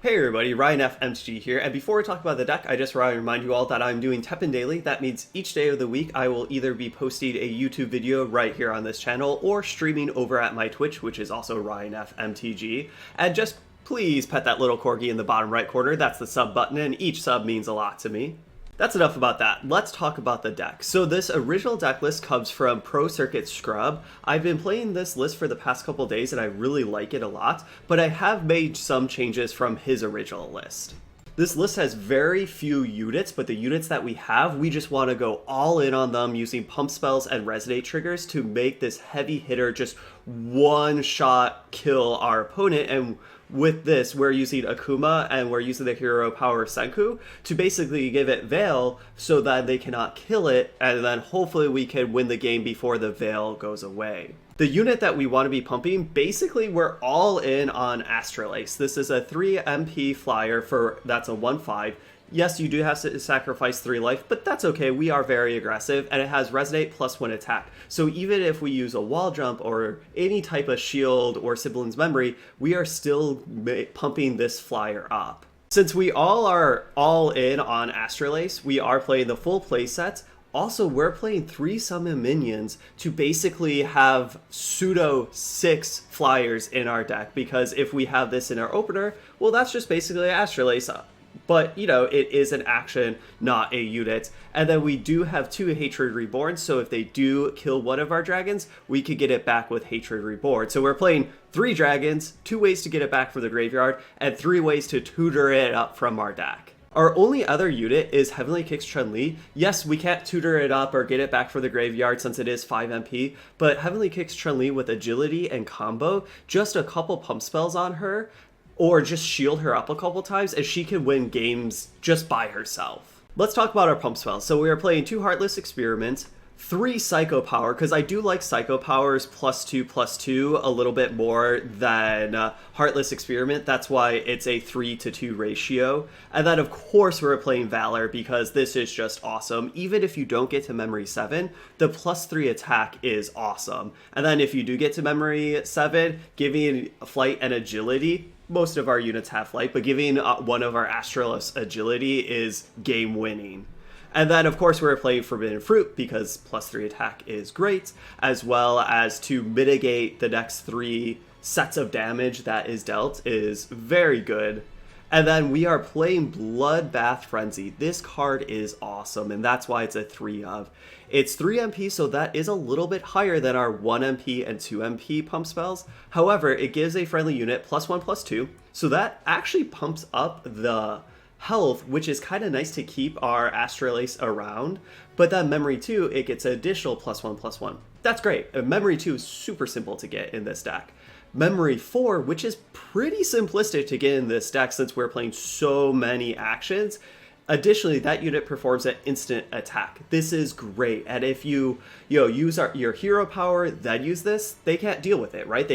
Hey everybody, Ryan FMG here, and before we talk about the deck, I just want to remind you all that I'm doing Teppen daily. That means each day of the week I will either be posting a YouTube video right here on this channel or streaming over at my Twitch, which is also Ryan FMTG. And just please pet that little corgi in the bottom right corner. That's the sub button, and each sub means a lot to me. That's enough about that. Let's talk about the deck. So this original deck list comes from Pro Circuit Scrub. I've been playing this list for the past couple days and I really like it a lot, but I have made some changes from his original list. This list has very few units, but the units that we have, we just want to go all in on them using pump spells and resonate triggers to make this heavy hitter just one-shot kill our opponent. And with this, we're using Akuma and we're using the Hero Power Senku to basically give it Veil so that they cannot kill it, and then hopefully we can win the game before the Veil goes away. The unit that we want to be pumping, basically we're all in on Astalos. This is a 3 MP flyer that's a 1/5. Yes, you do have to sacrifice 3 life, but that's okay. We are very aggressive, and it has Resonate plus 1 attack. So even if we use a wall jump or any type of shield or Sibling's Memory, we are still pumping this flyer up. Since we all are all in on Astalos, we are playing the full playset. Also, we're playing 3 summon minions to basically have pseudo 6 flyers in our deck, because if we have this in our opener, well, that's just basically Astalos. But, you know, it is an action, not a unit. And then we do have 2 Hatred Reborn, so if they do kill one of our dragons, we could get it back with Hatred Reborn. So we're playing 3 dragons, 2 ways to get it back from the graveyard, and 3 ways to tutor it up from our deck. Our only other unit is Heavenly Kicks Chun-Li. Yes, we can't tutor it up or get it back for the graveyard since it is 5 MP, but Heavenly Kicks Chun-Li with agility and combo, just a couple pump spells on her, or just shield her up a couple times, and she can win games just by herself. Let's talk about our pump spells. So we are playing 2 Heartless Experiments, 3 Psycho Power, because I do like Psycho Powers +2/+2 a little bit more than Heartless Experiment. That's why it's a 3-to-2 ratio. And then of course we're playing Valor, because this is just awesome. Even if you don't get to Memory 7, the +3 attack is awesome. And then if you do get to Memory 7, giving Flight and Agility, most of our units have Flight, but giving one of our Astalos agility is game winning. And then, of course, we're playing Forbidden Fruit because +3 attack is great, as well as to mitigate the next 3 sets of damage that is dealt is very good. And then we are playing Bloodbath Frenzy. This card is awesome, and that's why it's a 3 of. It's 3 MP, so that is a little bit higher than our 1 MP and 2 MP pump spells. However, it gives a friendly unit +1/+2, so that actually pumps up the health, which is kind of nice to keep our Astalos around. But then Memory 2, it gets an additional +1/+1. That's great. And Memory 2 is super simple to get in this deck. Memory 4, which is pretty simplistic to get in this deck since we're playing so many actions. Additionally, that unit performs an instant attack. This is great, and if you use your hero power, then use this, they can't deal with it, right?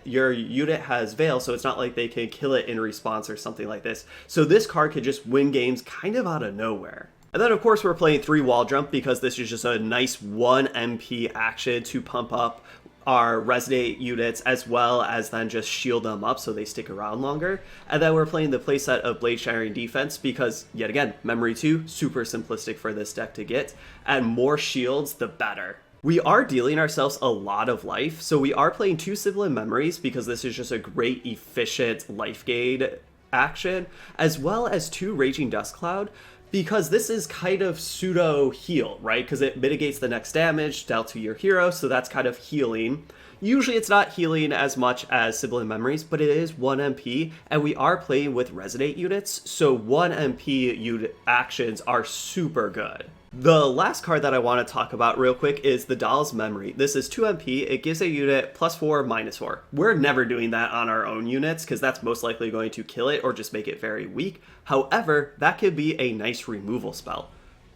Your unit has Veil, so it's not like they can kill it in response or something like this. So this card could just win games kind of out of nowhere. And then of course we're playing 3 Wall Jump because this is just a nice 1 MP action to pump up our Resonate units, as well as then just shield them up so they stick around longer. And then we're playing the playset of Blade Shattering Defense because, yet again, Memory 2, super simplistic for this deck to get, and more shields, the better. We are dealing ourselves a lot of life, so we are playing 2 Sibling Memories because this is just a great, efficient life gain action, as well as 2 Raging Dust Cloud, because this is kind of pseudo heal, right? Because it mitigates the next damage dealt to your hero, so that's kind of healing. Usually it's not healing as much as Sibling Memories, but it is 1 MP, and we are playing with Resonate units, so 1 MP unit actions are super good. The last card that I want to talk about real quick is the Doll's Memory. This is 2 MP, it gives a unit +4, -4. We're never doing that on our own units because that's most likely going to kill it or just make it very weak. However, that could be a nice removal spell.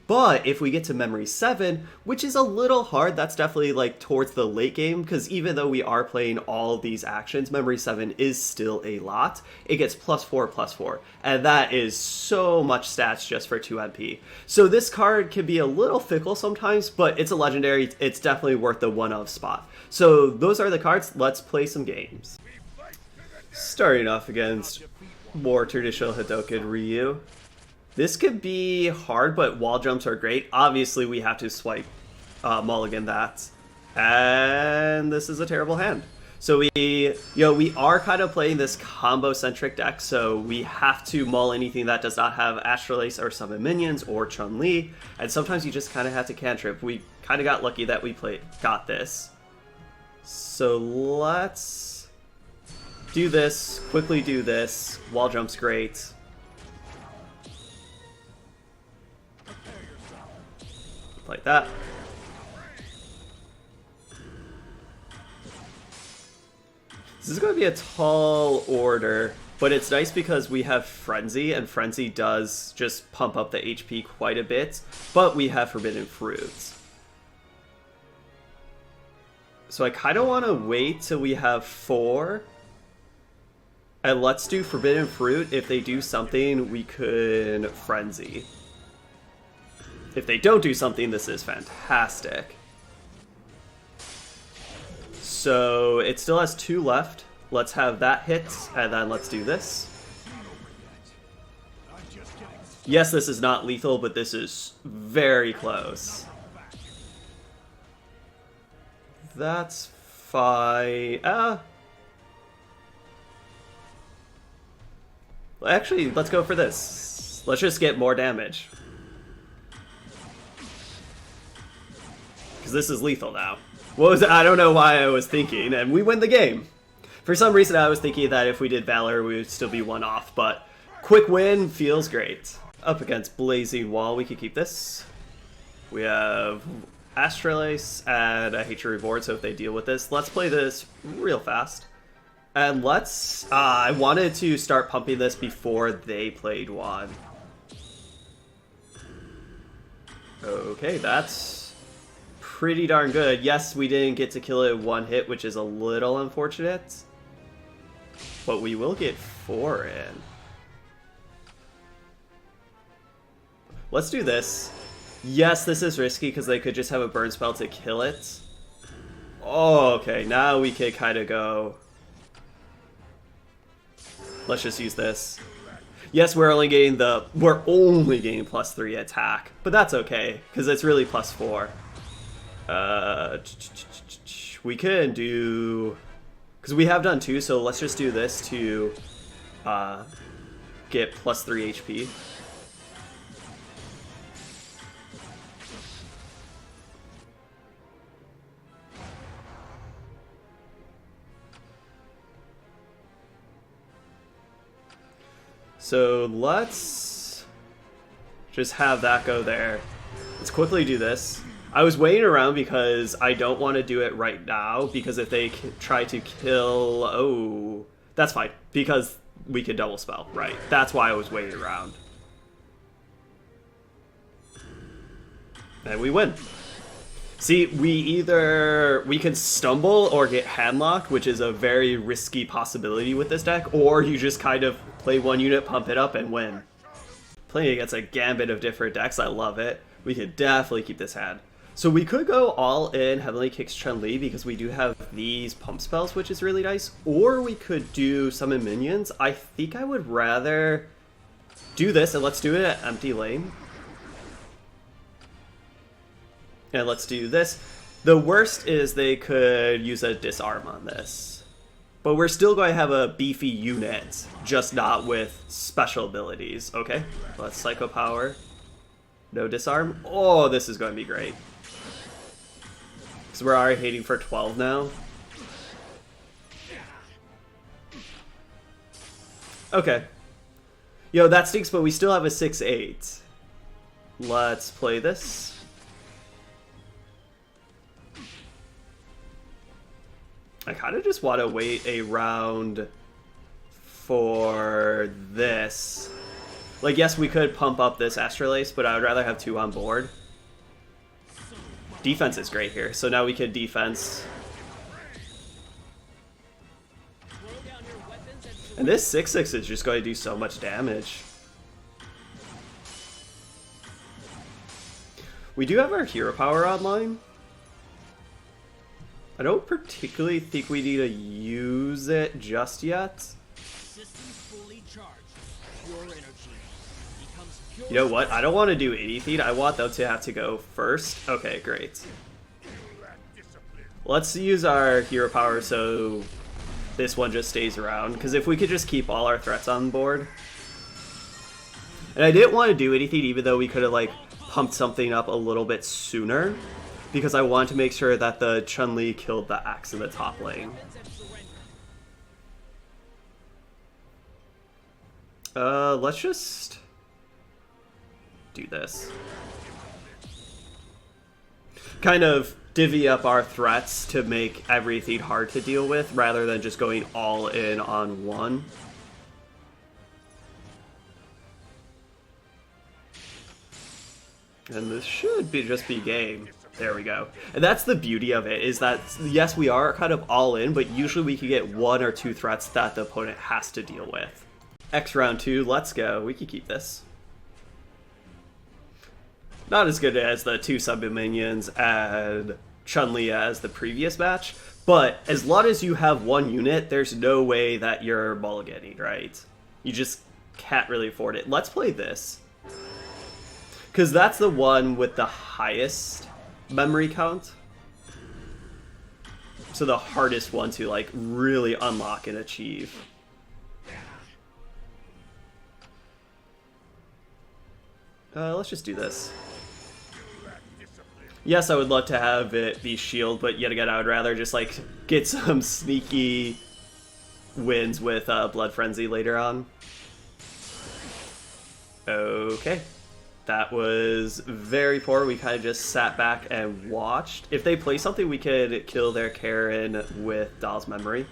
But if we get to Memory 7, which is a little hard, that's definitely like towards the late game, because even though we are playing all these actions, Memory 7 is still a lot. It gets +4/+4, and that is so much stats just for 2 MP. So this card can be a little fickle sometimes, but it's a legendary, it's definitely worth the 1-of spot. So those are the cards, let's play some games. Starting off against More traditional Hadoken Ryu. This could be hard, but wall jumps are great. Obviously, we have to swipe mulligan that. And this is a terrible hand. So we are kind of playing this combo-centric deck, so we have to mull anything that does not have Astalos or summon minions or Chun-Li, and sometimes you just kind of have to cantrip. We kind of got lucky that we got this. So let's do this, quickly do this. Wall jump's great. Like that. This is going to be a tall order, but it's nice because we have Frenzy, and Frenzy does just pump up the HP quite a bit, but we have Forbidden Fruits. So I kind of want to wait till we have 4, and let's do Forbidden Fruit. If they do something, we could Frenzy. If they don't do something, this is fantastic. So it still has 2 left. Let's have that hit, and then let's do this. Yes, this is not lethal, but this is very close. That's fine. Actually, let's go for this. Let's just get more damage. Because this is lethal now. What was it? I don't know why I was thinking, and we win the game. For some reason, I was thinking that if we did Valor, we would still be 1 off, but quick win feels great. Up against Blazing Wall, we could keep this. We have Astalos and a Hatred Reward, so if they deal with this, let's play this real fast. And let's... I wanted to start pumping this before they played one. Okay, that's pretty darn good. Yes, we didn't get to kill it in 1 hit, which is a little unfortunate. But we will get 4 in. Let's do this. Yes, this is risky because they could just have a burn spell to kill it. Oh, okay. Now we could kind of go... Let's just use this. Yes, we're only getting +3 attack, but that's okay because it's really +4. We could do... Because we have done 2, so let's just do this to get +3 HP. So let's just have that go there. Let's quickly do this. I was waiting around because I don't want to do it right now, because if they try to kill... Oh, that's fine, because we could double spell, right? That's why I was waiting around. And we win. See, we can stumble or get handlocked, which is a very risky possibility with this deck, or you just kind of play 1 unit, pump it up, and win. Playing against a gambit of different decks, I love it. We could definitely keep this hand. So we could go all in Heavenly Kicks Chun-Li because we do have these pump spells, which is really nice. Or we could do summon minions. I think I would rather do this, and let's do it at Empty Lane. And let's do this. The worst is they could use a disarm on this. But we're still going to have a beefy unit, just not with special abilities. Okay, let's Psycho Power. No disarm. Oh, this is going to be great. Because we're already hitting for 12 now. Okay. Yo, that stinks, but we still have a 6-8. Let's play this. I kind of just want to wait a round for this. Like, yes, we could pump up this Astalos, but I would rather have 2 on board. Defense is great here, so now we can defense. And this 6-6 is just going to do so much damage. We do have our hero power online. I don't particularly think we need to use it just yet. Systems fully charged. You know what? I don't want to do anything. I want them to have to go first. Okay, great. Let's use our hero power so this one just stays around. Because if we could just keep all our threats on board. And I didn't want to do anything even though we could have like pumped something up a little bit sooner. Because I wanted to make sure that the Chun-Li killed the axe in the top lane. Let's just do this. Kind of divvy up our threats to make everything hard to deal with rather than just going all in on one. And this should be just be game. There we go. And that's the beauty of it, is that, yes, we are kind of all in, but usually we can get one or two threats that the opponent has to deal with. X round 2, let's go. We can keep this. Not as good as the 2 summon minions and Chun-Li as the previous match, but as long as you have one unit, there's no way that you're mulliganing, right? You just can't really afford it. Let's play this. Because that's the one with the highest memory count. So the hardest one to like really unlock and achieve. Let's just do this. Yes, I would love to have it be shield, but yet again, I would rather just like get some sneaky wins with Blood Frenzy later on. Okay. That was very poor. We kind of just sat back and watched. If they play something, we could kill their Karen with Doll's Memory.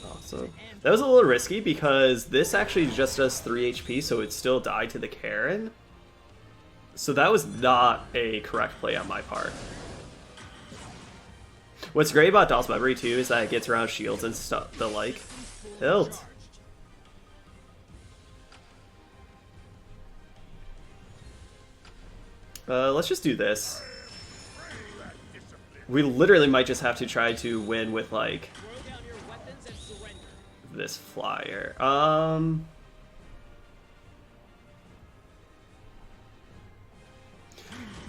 Awesome. That was a little risky because this actually just does 3 HP, so it still died to the Karen. So that was not a correct play on my part. What's great about Doll's Memory too is that it gets around shields and stuff the like. Hilt. Let's just do this. We literally might just have to try to win with like this flyer.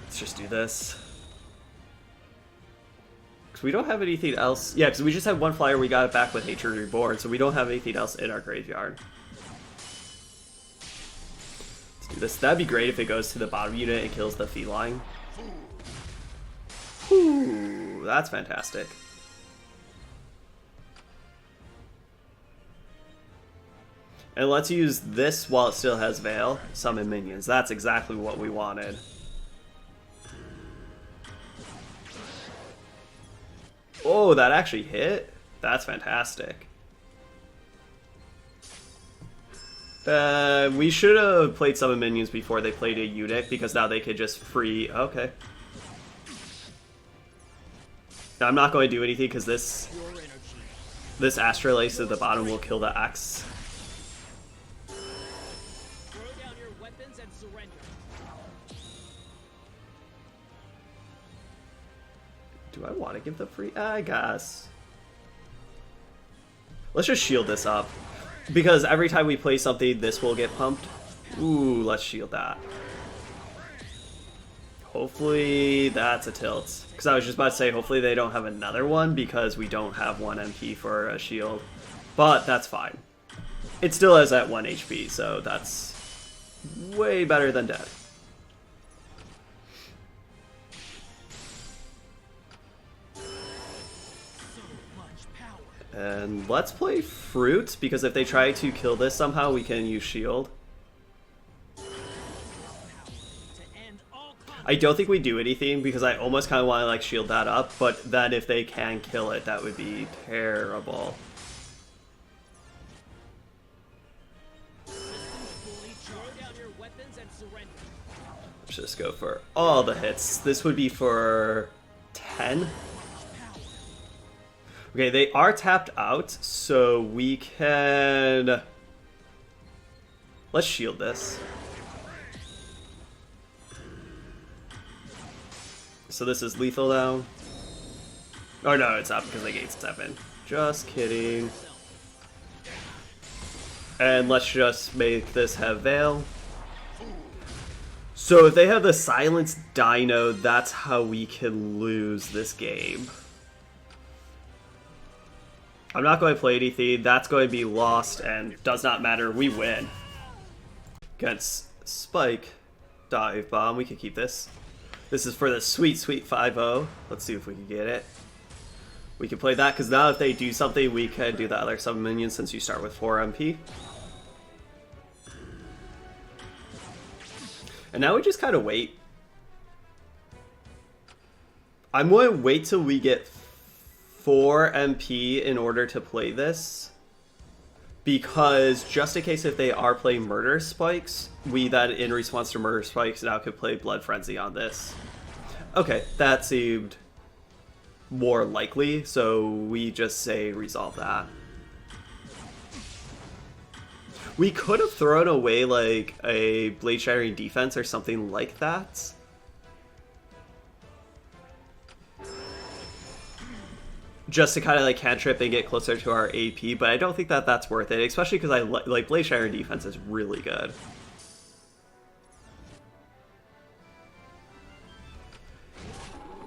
Let's just do this. Because we don't have anything else. Yeah, because we just had one flyer, we got it back with Hatred Reborn, so we don't have anything else in our graveyard. Let's do this. That'd be great if it goes to the bottom unit and kills the feline. Ooh, that's fantastic. And let's use this while it still has Veil. Summon minions. That's exactly what we wanted. Oh, that actually hit? That's fantastic. We should have played Summon Minions before they played a unit, because now they could just free... Okay. Now, I'm not going to do anything, because this Astrolace at the bottom will kill the Axe. Do I want to give the free? I guess. Let's just shield this up. Because every time we play something, this will get pumped. Ooh, let's shield that. Hopefully that's a tilt. Because I was just about to say, hopefully they don't have another one because we don't have 1 MP for a shield. But that's fine. It still has that 1 HP, so that's way better than dead. And let's play Fruit, because if they try to kill this somehow, we can use Shield. I don't think we do anything, because I almost kind of want to like shield that up, but then if they can kill it, that would be terrible. Let's just go for all the hits. This would be for 10. Okay, they are tapped out, so we can... Let's shield this. So this is lethal now. Oh no, it's not because they gained Teppen. Just kidding. And let's just make this have Veil. So if they have the Silence Dino, that's how we can lose this game. I'm not going to play anything. That's going to be lost and does not matter. We win. Against Spike. Dive Bomb. We can keep this. This is for the sweet, sweet 5-0. Let's see if we can get it. We can play that because now if they do something, we can do the other summon minion since you start with 4 MP. And now we just kind of wait. I'm going to wait till we get 4 MP in order to play this. Because just in case if they are playing Murder Spikes, we then in response to Murder Spikes now could play Blood Frenzy on this. Okay, that seemed more likely, so we just say resolve that. We could have thrown away like a Blade Shattering Defense or something like that. Just to kind of like cantrip and get closer to our AP, but I don't think that that's worth it, especially because I like Blade Shattering Defense is really good.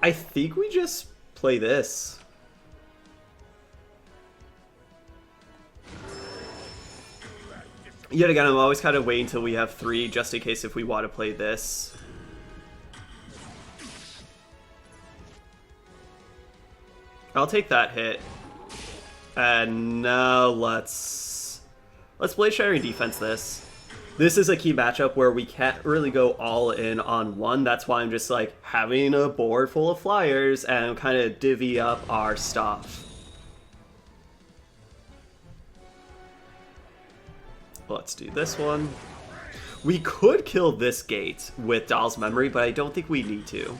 I think we just play this. Yet again, I'm always kind of waiting until we have 3, just in case if we want to play this. I'll take that hit. And now let's Blade Shattering Defense this. This is a key matchup where we can't really go all in on one. That's why I'm just like having a board full of flyers and kind of divvy up our stuff. Let's do this one. We could kill this gate with Doll's Memory, but I don't think we need to.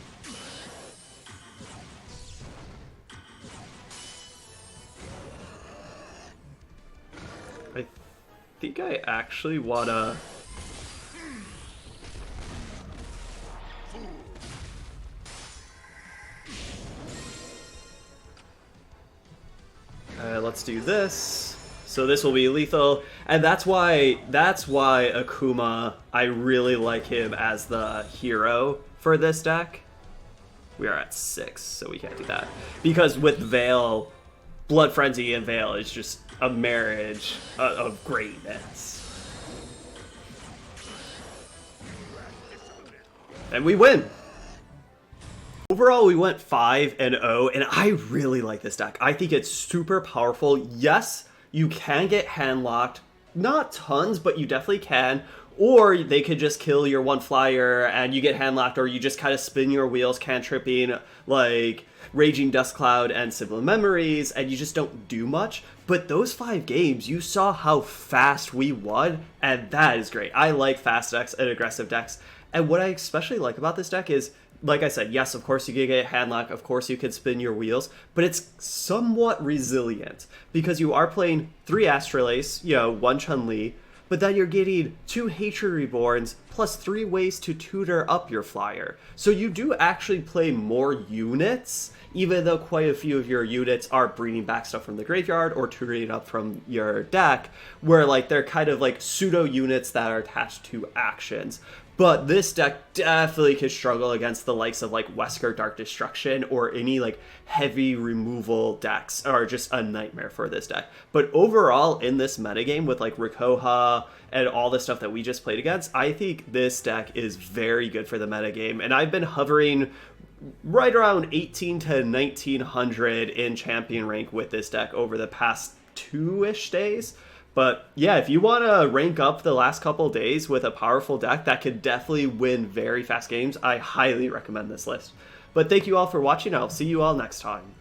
I think I actually wanna... let's do this. So this will be lethal, and that's why Akuma, I really like him as the hero for this deck. We are at 6, so we can't do that. Because with Veil, Blood Frenzy and Veil is just a marriage of greatness. And we win! Overall, we went 5-0, and I really like this deck. I think it's super powerful. Yes, you can get hand-locked. Not tons, but you definitely can. Or they could just kill your one flyer and you get hand-locked, or you just kind of spin your wheels, cantripping like Raging Dust Cloud and Sibling Memories, and you just don't do much. But those 5 games, you saw how fast we won, and that is great. I like fast decks and aggressive decks. And what I especially like about this deck is, like I said, yes, of course you can get handlock, of course you can spin your wheels, but it's somewhat resilient because you are playing 3 Astrolace, 1 Chun-Li, but then you're getting 2 Hatred Reborns plus 3 ways to tutor up your flyer. So you do actually play more units, even though quite a few of your units are bringing back stuff from the graveyard or tutoring up from your deck, where like they're kind of like pseudo units that are attached to actions. But this deck definitely could struggle against the likes of like Wesker Dark Destruction or any like heavy removal decks, are just a nightmare for this deck. But overall in this metagame with like Rikoha and all the stuff that we just played against, I think this deck is very good for the metagame. And I've been hovering right around 18 to 1900 in champion rank with this deck over the past 2-ish days. But yeah, if you want to rank up the last couple days with a powerful deck that could definitely win very fast games, I highly recommend this list. But thank you all for watching. I'll see you all next time.